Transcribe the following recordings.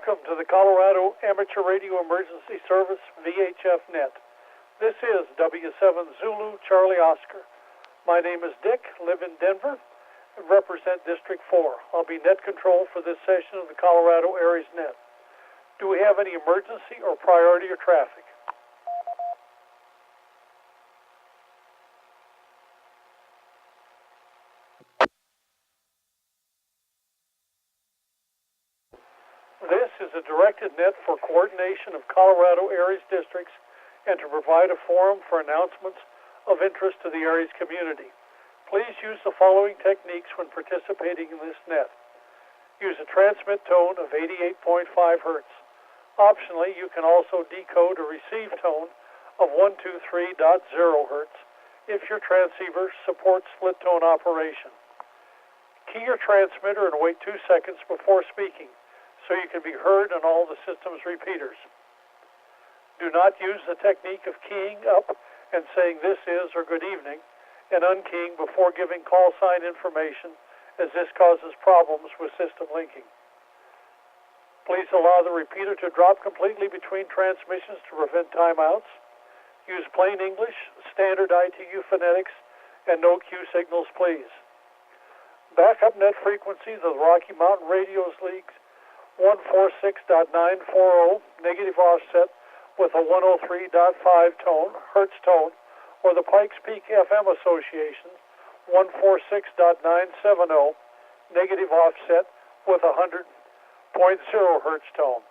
Welcome to the Colorado Amateur Radio Emergency Service VHF net. This is W7 Zulu Charlie Oscar. My name is Dick, live in Denver, and represent District 4. I'll be net control for this session of the Colorado ARES net. Do we have any emergency or priority or traffic? This is a directed net for coordination of Colorado ARES districts and to provide a forum for announcements of interest to the ARES community. Please use the following techniques when participating in this net. Use a transmit tone of 88.5 Hertz. Optionally, you can also decode a receive tone of 123.0 Hertz if your transceiver supports split tone operation. Key your transmitter and wait 2 seconds before speaking so you can be heard on all the system's repeaters. Do not use the technique of keying up and saying this is or good evening and unkeying before giving call sign information, as this causes problems with system linking. Please allow the repeater to drop completely between transmissions to prevent timeouts. Use plain English, standard ITU phonetics, and no Q signals, please. Backup net frequency of the Rocky Mountain Radios League's 146.940 negative offset with a 103.5 Hertz tone, or the Pikes Peak FM Association's 146.970 negative offset with a 100.0 Hertz tone.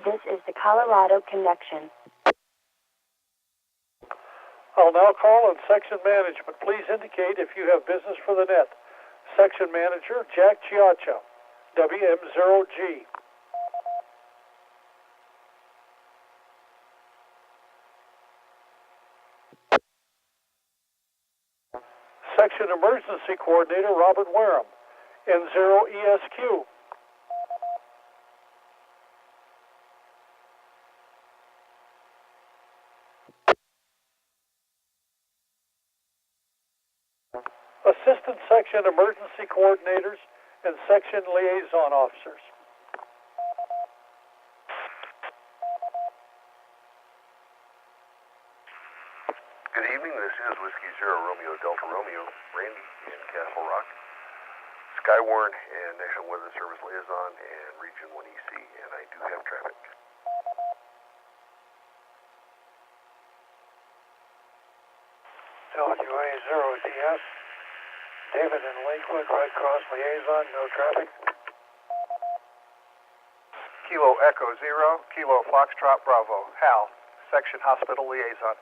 This is the Colorado Connection. I'll now call on section management. Please indicate if you have business for the net. Section manager, Jack Chiacha, WM0G. Section emergency coordinator, Robert Wareham, N0ESQ. Assistant section emergency coordinators and section liaison officers. Good evening, this is Whiskey Zero Romeo Delta Romeo, Randy in Castle Rock, Skywarn and National Weather Service Liaison and Region 1EC, and I do have traffic. WA0DS, David in Lakewood, Red Cross Liaison, no traffic. Kilo Echo 0, Kilo Foxtrot Bravo, Hal, Section Hospital Liaison.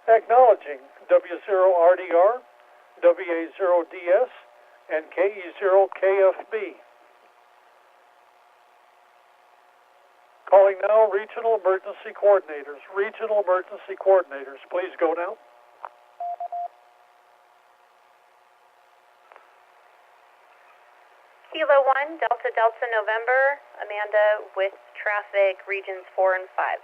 Acknowledging W0RDR, WA0DS, and KE0KFB. Calling now regional emergency coordinators. Regional emergency coordinators, please go now. Kilo 1, Delta Delta November, Amanda with traffic regions 4 and 5.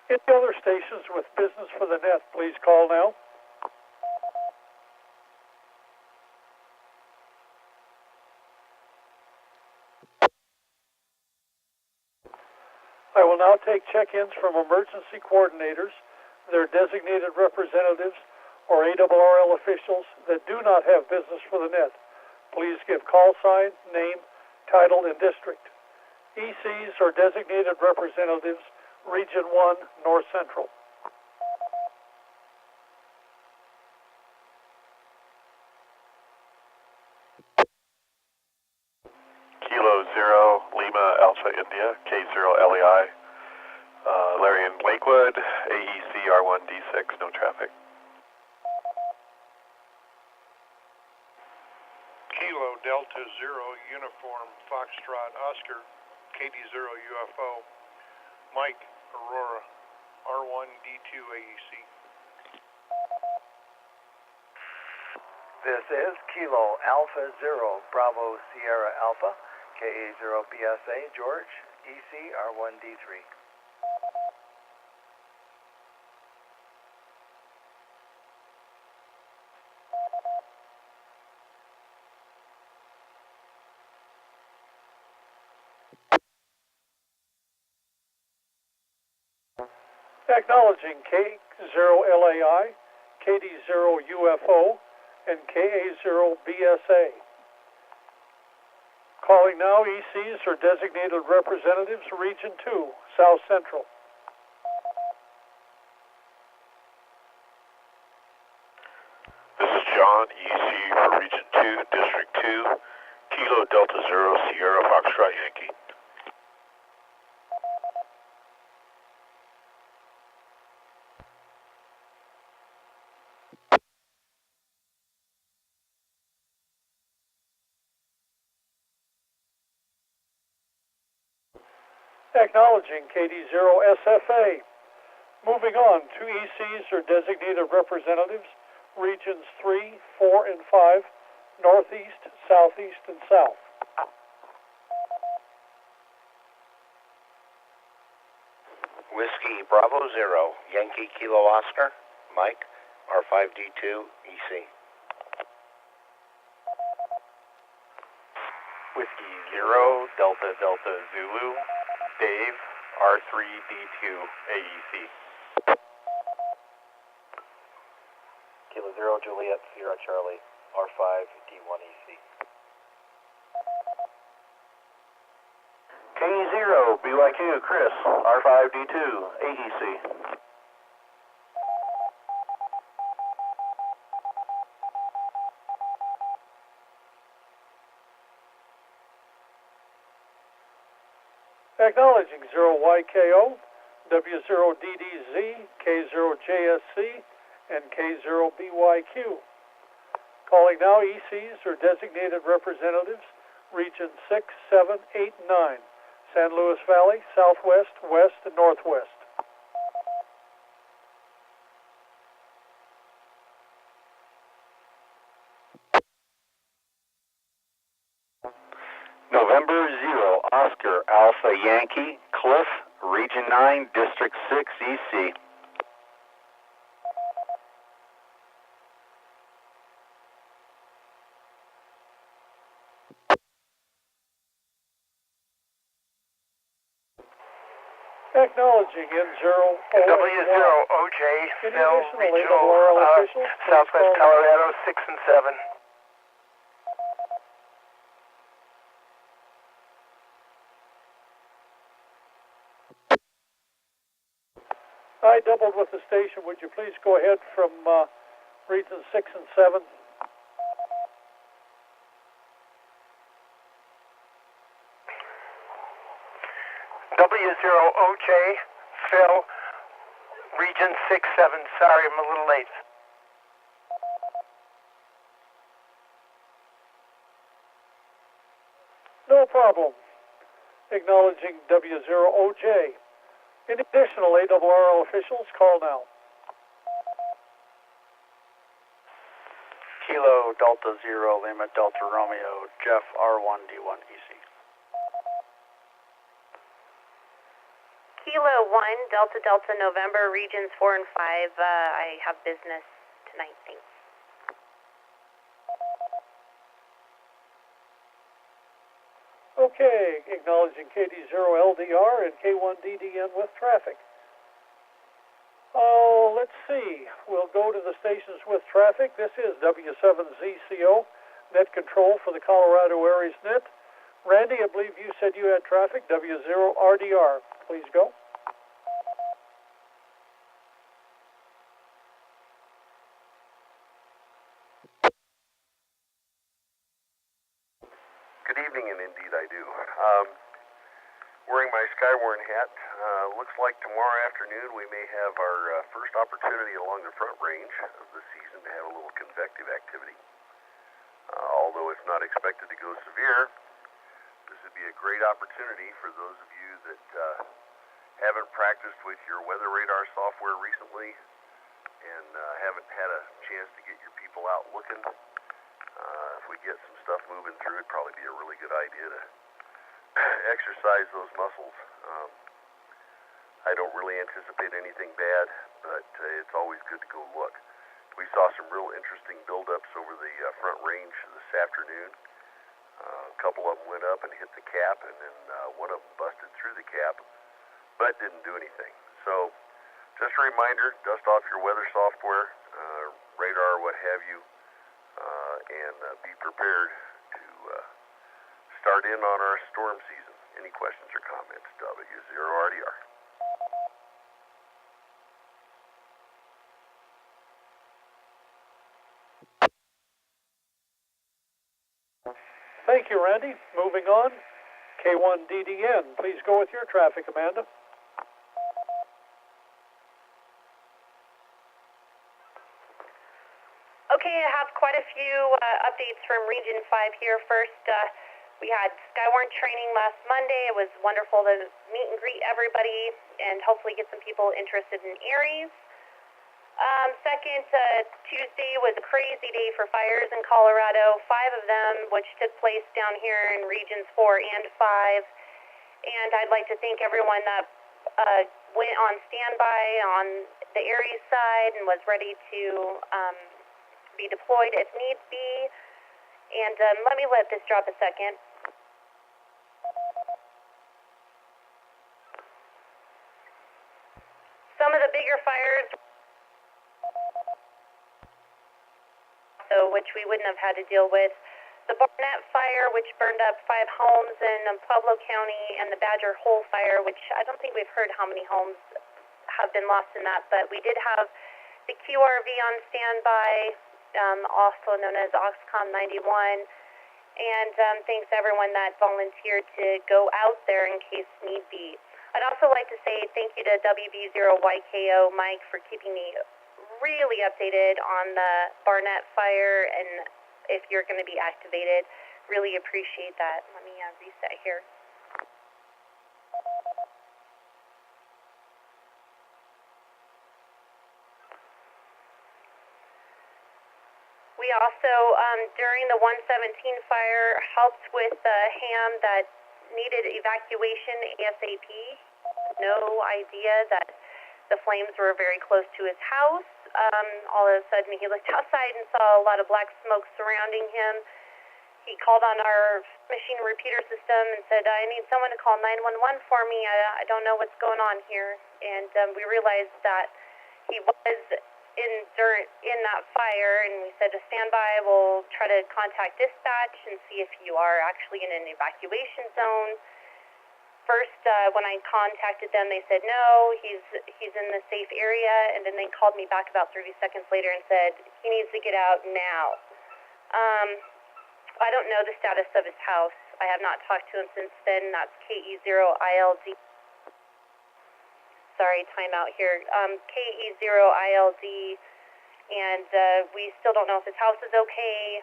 Any other stations with business for the net, please call now. I will now take check-ins from emergency coordinators, their designated representatives, or ARRL officials that do not have business for the net. Please give call sign, name, title, and district. ECs or designated representatives, Region 1, North Central. Kilo 0, Lima Alpha India, K0 LEI, Larry in Lakewood, AEC R1D6, no traffic. Kilo Delta Zero Uniform Foxtrot Oscar KD0 UFO Mike Aurora R1D2 AEC. This is Kilo Alpha Zero Bravo Sierra Alpha KA0 BSA George EC R1D3. Acknowledging K0LAI, KD0 UFO, and KA0 BSA. Calling now ECs or designated representatives, Region 2, South Central. This is John, EC for Region 2, District 2, Kilo Delta Zero Sierra Foxtrot Yankee. Acknowledging KD0 SFA. Moving on to ECs or designated representatives, Regions 3, 4, and 5, Northeast, Southeast, and South. Whiskey Bravo Zero, Yankee Kilo Oscar, Mike, R5D2, EC. Whiskey Zero, Delta Delta Zulu, Dave, R3D2, AEC. Kilo Zero Juliet Sierra Charlie R5D1EC. K0 BYQ Chris R5D2 AEC. Acknowledging 0YKO, W0DDZ, K0JSC, and K0BYQ. Calling now ECs or designated representatives, Region 6, 7, 8, 9, San Luis Valley, Southwest, West, and Northwest. November 0 Oscar Alpha Yankee Cliff Region 9 District 6 EC. Acknowledging N0 W0OJ, Phil, Regional, Southwest Colorado, 6 and 7. I doubled with the station. Would you please go ahead from Region 6 and 7? W0OJ, Phil, Region 6-7. Sorry, I'm a little late. No problem. Acknowledging W0OJ. Any additional ARRL officials, call now. Kilo Delta Zero Lima Delta Romeo, Jeff R1D1 EC. Kilo 1, Delta Delta November, Regions 4 and 5. I have business tonight, thanks. Okay, acknowledging KD0LDR and K1DDN with traffic. Oh, let's see. We'll go to the stations with traffic. This is W7ZCO, net control for the Colorado ARES net. Randy, I believe you said you had traffic, W0RDR. Please go. Good evening, and indeed I do. Wearing my Skywarn hat, looks like tomorrow afternoon we may have our first opportunity along the front range of the season to have a little convective activity. All although it's not expected to go severe, this would be a great opportunity for those of you that haven't practiced with your weather radar software recently and haven't had a chance to get your people out looking. If we get some stuff moving through, it'd probably be a really good idea to exercise those muscles. I don't really anticipate anything bad, but it's always good to go look. We saw some real interesting buildups over the front range this afternoon. A couple of them went up and hit the cap, and then one of them busted through the cap, but didn't do anything. So just a reminder, dust off your weather software, radar, what have you, and be prepared to start in on our storm season. Any questions or comments? W0RDR. Thank you, Randy. Moving on, K1DDN. Please go with your traffic, Amanda. Okay, I have quite a few updates from Region 5 here. First, we had Skywarn training last Monday. It was wonderful to meet and greet everybody and hopefully get some people interested in ARES. Second, Tuesday was a crazy day for fires in Colorado, 5 of them, which took place down here in Regions 4 and 5. And I'd like to thank everyone that went on standby on the ARES side and was ready to be deployed if needs be. And let me let this drop a second. Some of the bigger fires, which we wouldn't have had to deal with. The Barnett fire, which burned up 5 homes in Pueblo County, and the Badger Hole fire, which I don't think we've heard how many homes have been lost in that, but we did have the QRV on standby, also known as Oxcom 91, and thanks to everyone that volunteered to go out there in case need be. I'd also like to say thank you to WB0YKO Mike for keeping me really updated on the Barnett fire and if you're going to be activated. Really appreciate that. Let me reset here. We also, during the 117 fire, helped with a ham that needed evacuation ASAP. No idea that the flames were very close to his house. All of a sudden he looked outside and saw a lot of black smoke surrounding him. He called on our machine repeater system and said, I need someone to call 911 for me. I don't know what's going on here. And we realized that he was in that fire, and we said to stand by. We'll try to contact dispatch and see if you are actually in an evacuation zone. First, when I contacted them, they said no, he's in the safe area, and then they called me back about 30 seconds later and said he needs to get out now. I don't know the status of his house. I have not talked to him since then. That's KE0ILD. Sorry, timeout here. KE0ILD, and we still don't know if his house is okay.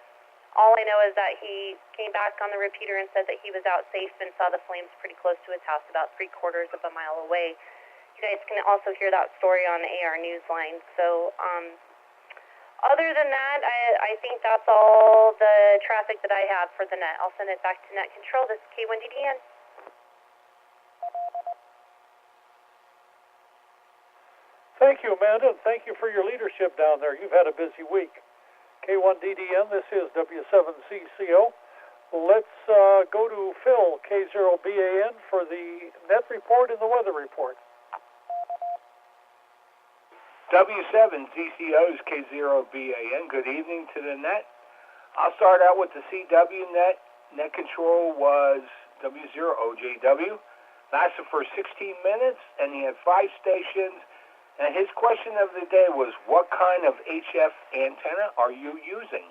All I know is that he came back on the repeater and said that he was out safe and saw the flames pretty close to his house, about 3/4 of a mile away. You guys can also hear that story on AR Newsline. So, other than that, I think that's all the traffic that I have for the net. I'll send it back to net control. This is K1DDN. Thank you, Amanda, and thank you for your leadership down there. You've had a busy week. K1DDN, this is W7CCO. Let's go to Phil, K0BAN, for the net report and the weather report. W7CCO's K0BAN. Good evening to the net. I'll start out with the CW net. Net control was W0OJW. Lasted for 16 minutes, and he had 5 stations. And his question of the day was, what kind of HF antenna are you using?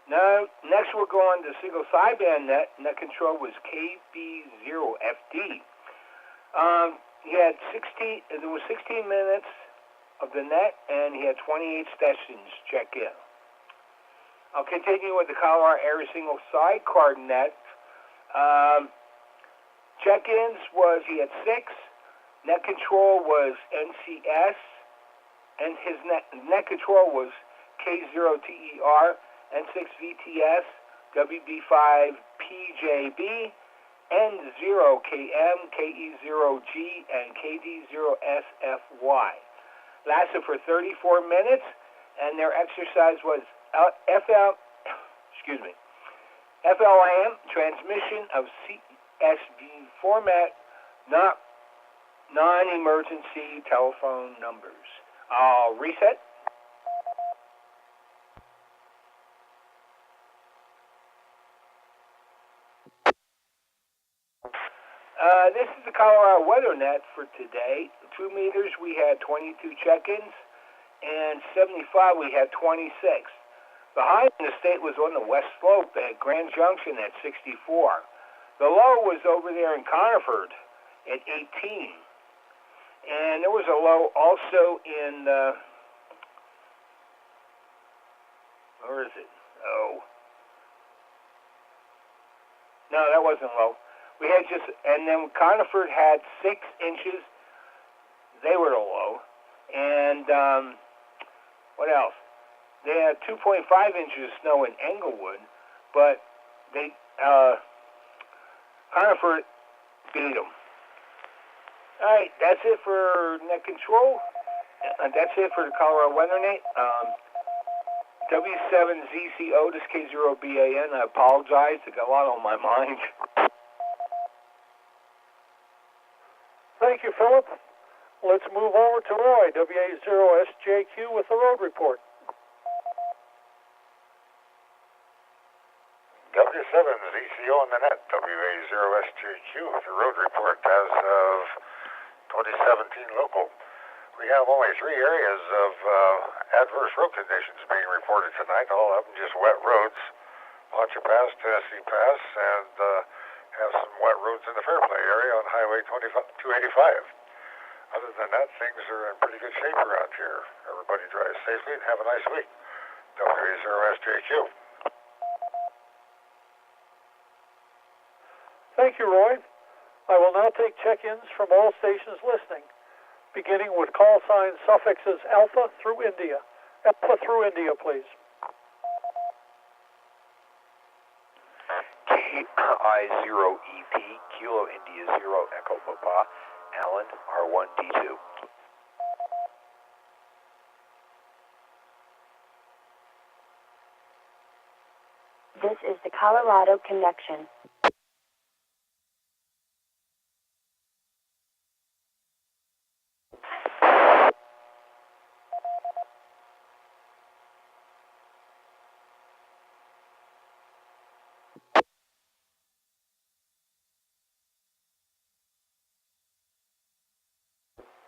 Now, next we're going to single sideband net. Net control was KB0FD. he had 16. There was 16 minutes of the net, and he had 28 stations check in. I'll continue with the Colorado ARES single sidecar net. Check-ins was he had 6. Net control was NCS, and his net control was K0TER, N6VTS, WB5PJB, N0KM, KE0G, and KD0SFY. Lasted for 34 minutes, and their exercise was FLAM, transmission of CSV format, not non-emergency telephone numbers. I'll reset. This is the Colorado weather net for today. 2 meters, we had 22 check-ins, and 75, we had 26. The high in the state was on the west slope at Grand Junction at 64. The low was over there in Coniford at 18. And there was a low also in, where is it? Oh. No, that wasn't low. We had and then Coniford had 6 inches. They were the low. And, what else? They had 2.5 inches of snow in Englewood, but Coniford beat them. All right, that's it for net control. That's it for the Colorado weather net. W7ZCO, this K0BAN. I apologize. I got a lot on my mind. Thank you, Philip. Let's move over to Roy, WA0SJQ, with the road report. W7ZCO on the net, WA0SJQ with the road report as of 2017 local. We have only 3 areas of adverse road conditions being reported tonight, all of them just wet roads. Poncha Pass, Tennessee Pass, and have some wet roads in the Fairplay area on Highway 285. Other than that, things are in pretty good shape around here. Everybody drives safely and have a nice week. WA0SJQ. Thank you, Roy. I will now take check-ins from all stations listening, beginning with call sign suffixes Alpha through India. Alpha through India, please. KI0EP, Kilo India 0 Echo Papa, Allen R1D2. This is the Colorado Connection.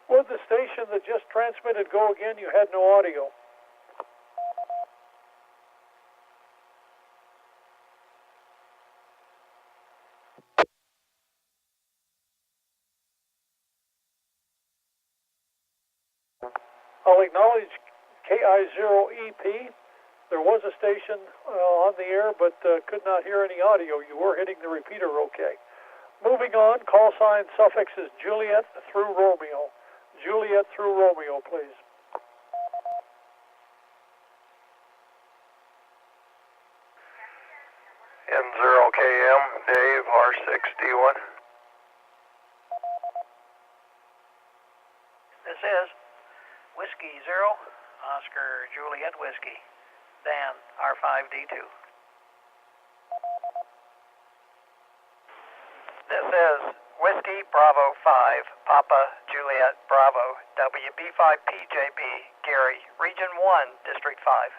Would the station that just transmitted go again? You had no audio. I'll acknowledge KI0EP. There was a station on the air, but could not hear any audio. You were hitting the repeater okay. Moving on, call sign suffixes Juliet through Romeo. Juliet through Romeo, please. N0KM, Dave, R6D1. This is Whiskey 0, Oscar Juliet Whiskey, Dan, R5D2. This is Whiskey Bravo 5, Papa Juliet Bravo, WB5PJB, Gary, Region 1, District 5.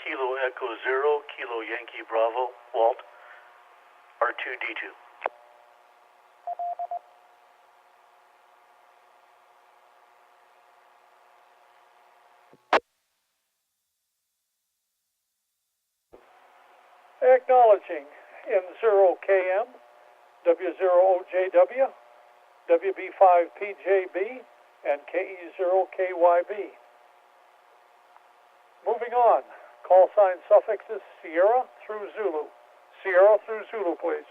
Kilo Echo 0, Kilo Yankee Bravo, Walt, R2D2. Acknowledging N0KM, W0OJW, WB5PJB, and KE0KYB. Moving on, call sign suffixes Sierra through Zulu. Sierra through Zulu, please.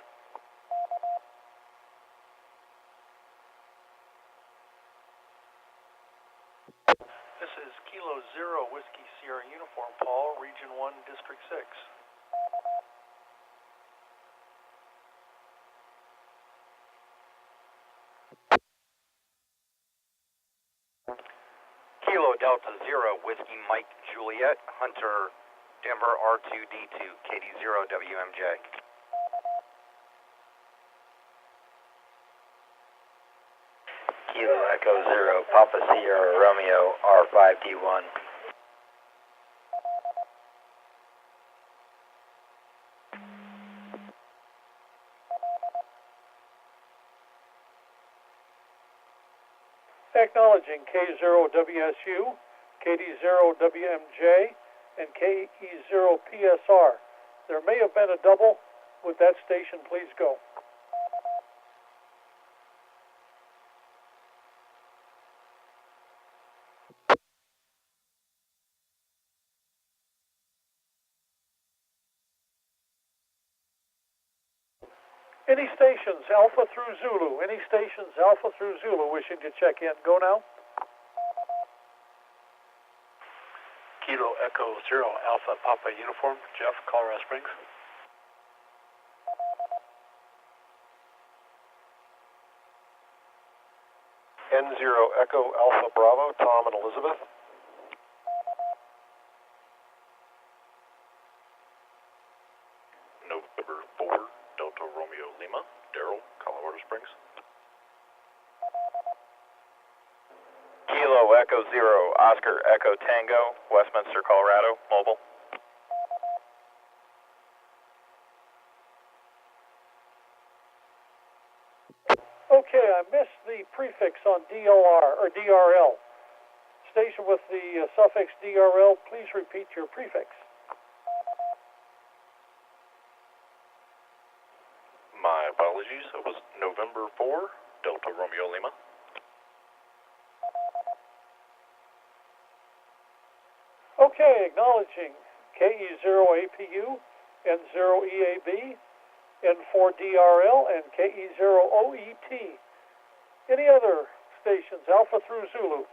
This is Kilo Zero Whiskey Sierra Uniform, Paul, Region 1, District 6. Kilo Delta Zero Whiskey Mike Juliet Hunter Denver R2D2 KD0 WMJ. Kilo Echo Zero Papa Sierra Romeo R5D1. Acknowledging K0WSU, KD0WMJ, and KE0PSR. There may have been a double. With that station, please go. Any stations Alpha through Zulu, any stations Alpha through Zulu wishing to check in, go now. Kilo Echo Zero Alpha Papa Uniform, Jeff, Colorado Springs. N0 Echo Alpha Bravo, Tom and Elizabeth. November 4, Delta Romeo Lima, Daryl, Colorado Springs. Kilo Echo Zero Oscar Echo Tango Westminster, Colorado, mobile. Okay, I missed the prefix on DLR or DRL. Station with the suffix DRL, please repeat your prefix. My apologies, it was November 4, Delta Romeo Lima. Okay, acknowledging KE0APU, N0EAB, N4DRL, and KE0OET. Any other stations, Alpha through Zulu?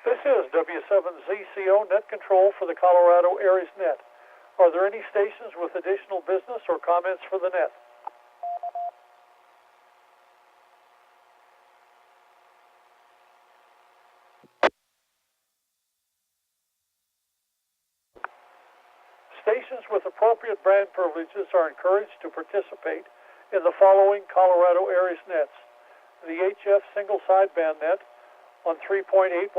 This is W7ZCO Net Control for the Colorado ARES Net. Are there any stations with additional business or comments for the net? Stations with appropriate brand privileges are encouraged to participate in the following Colorado ARES nets: the VHF single sideband net on 3.810,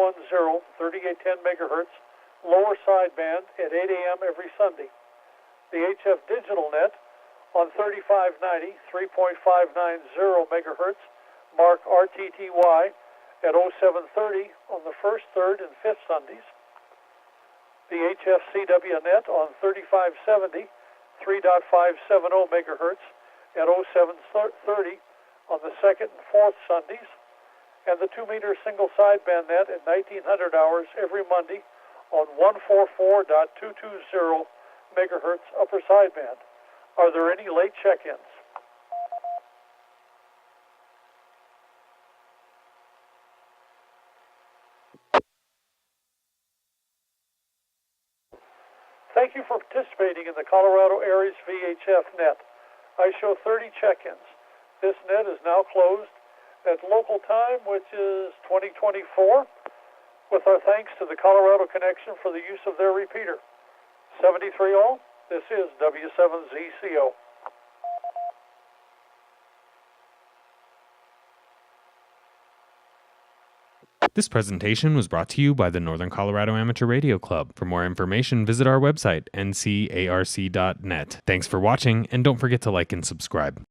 3810 megahertz, lower sideband at 8 a.m. every Sunday. The HF digital net on 3590, 3.590 megahertz, mark RTTY at 0730 on the first, third, and fifth Sundays. The HF CW net on 3570, 3.570 megahertz at 0730 on the second and fourth Sundays, and the 2-meter single sideband net at 1900 hours every Monday on 144.220 megahertz upper sideband. Are there any late check-ins? Thank you for participating in the Colorado ARES VHF net. I show 30 check-ins. This net is now closed at local time, which is 2024, with our thanks to the Colorado Connection for the use of their repeater. 73 all, this is W7ZCO. This presentation was brought to you by the Northern Colorado Amateur Radio Club. For more information, visit our website, ncarc.net. Thanks for watching, and don't forget to like and subscribe.